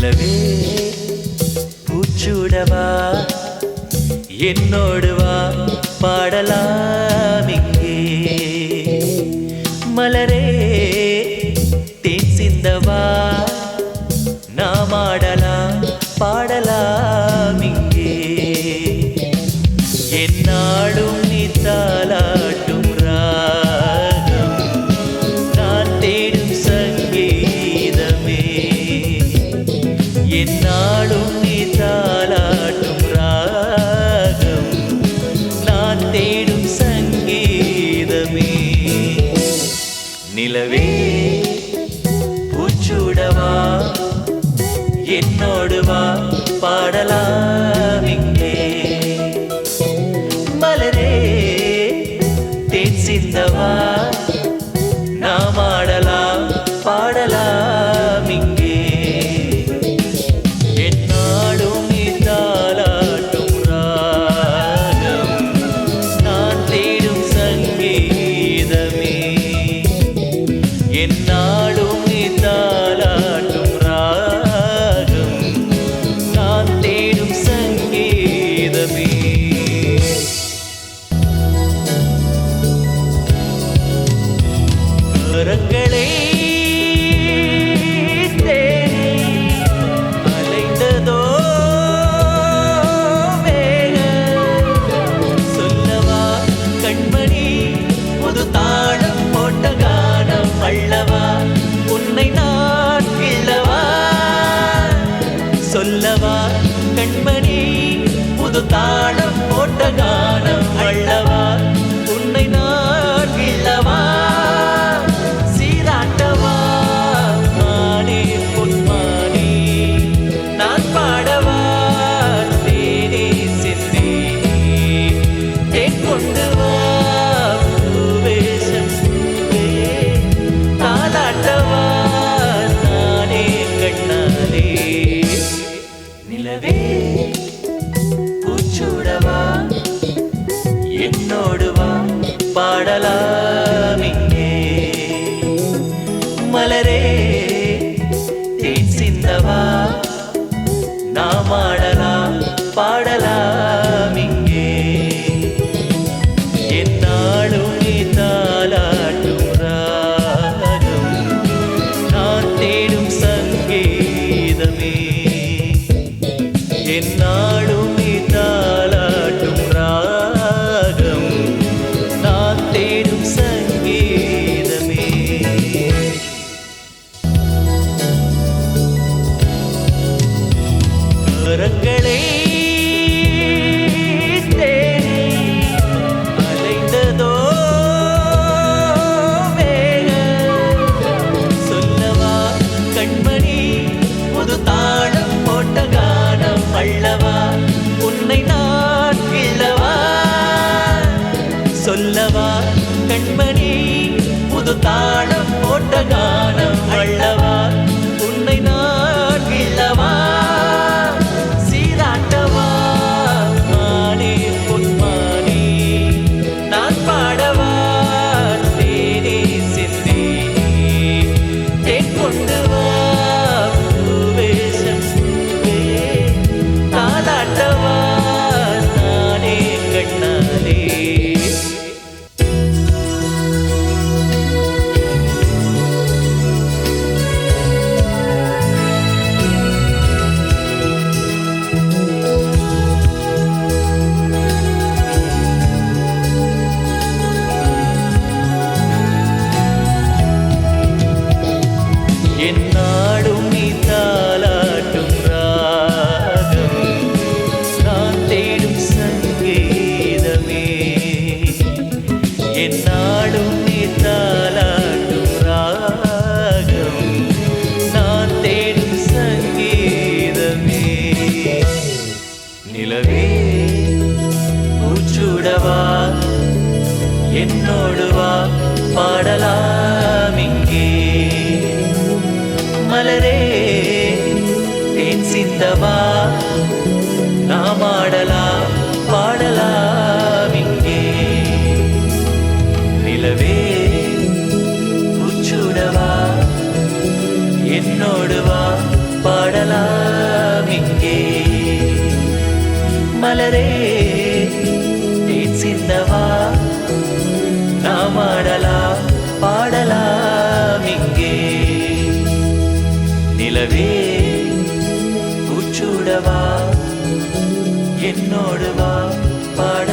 நிலவே பூச்சூடவா என்னோடு வா பாடலாம் இங்கே மலரே தேன் சிந்தவா நாம் ஆடலாம் பாடலாம் இங்கே என்னாலும் நீ தாலாட்டும் ராகம் நான் தேடும் சங்கீதமே என்னாலும் நீ தாலாட்டும் ராகம் நான் தேடும் சங்கீதமே நிலவே பூச்சூடவா என்னோடு வா பாடலாம் இங்கே மலரே தேன் சிந்தவா நாம் ஆடலாம் பாடலாம் இங்கே என்னாலும் நீ தாலாட்டும் ராகம் நான் தேடும் சங்கீதமே என்னாலும் நீ தாலாட்டும் ராகம் நான் தேடும் சங்கீதமே கரங்களே தேடி அலைந்ததோ வேகம் சொல்லவா கண்மணி புது தாளம் போட்ட கானம் அள்ளவா உன்னை நான் கிள்ளவா சொல்லவா கண்மணி புது தாளம் போட்ட கானம் அள்ளவா உன்னை நான் கிள்ளவா சீராட்டவா மானே பொன்மானே நான் பாடவா தேனே செந்தேனே தேன் கொண்டு வா பூவே சம்பூவே தாலாட்டவா நானே கண்ணாலே நிலவே பூச்சூடவா என்னோடு வா பாடலாம் இங்கே மலரே தேன் சிந்தவா நாம் ஆடலாம் பாடலாம் இங்கே என்னாலும் நீ தாலாட்டும் ராகம் நான் தேடும் சங்கீதமே என்னாலும் நீ தாலாட்டும் ராகம் நான் தேடும் சங்கீதமே கரங்களே தேடி அலைந்ததோ வேகம் சொல்லவா கண்மணி புது தாளம் போட்ட கானம் அள்ளவா உன்னை நான் கிள்ளவா சொல்லவா கண்மணி புது தாளம் போட்ட கானம் அள்ளவா உன்னை நான் கிள்ளவா சீராட்டவா மானே பொன்மானே நான் பாடவா தேனே செந்தேனே தேன் கொண்டு வா பூவே சம்பூவே தாலாட்டவா நானே கண்ணாலே என்னாடும் நீ தாலாட்டும் ராகம் நான் தேடும் சங்கீதமே என்னாடும் நீ தாலாட்டும் ராகம் நான் தேடும் சங்கீதமே நிலவே பூச்சூடவா என்னோடு வா பாடலாம் இங்கே மலரே தேன் சிந்தவா நாம் ஆடலாம் பாடலாம் இங்கே நிலவே பூச்சூடவா என்னோடு வா பாடலாம் மலரே தேன் சிந்தவா நாம் ஆடலாம் பாடலாம் இங்கே நிலவே பூச்சூடவா என்னோடு வா பாட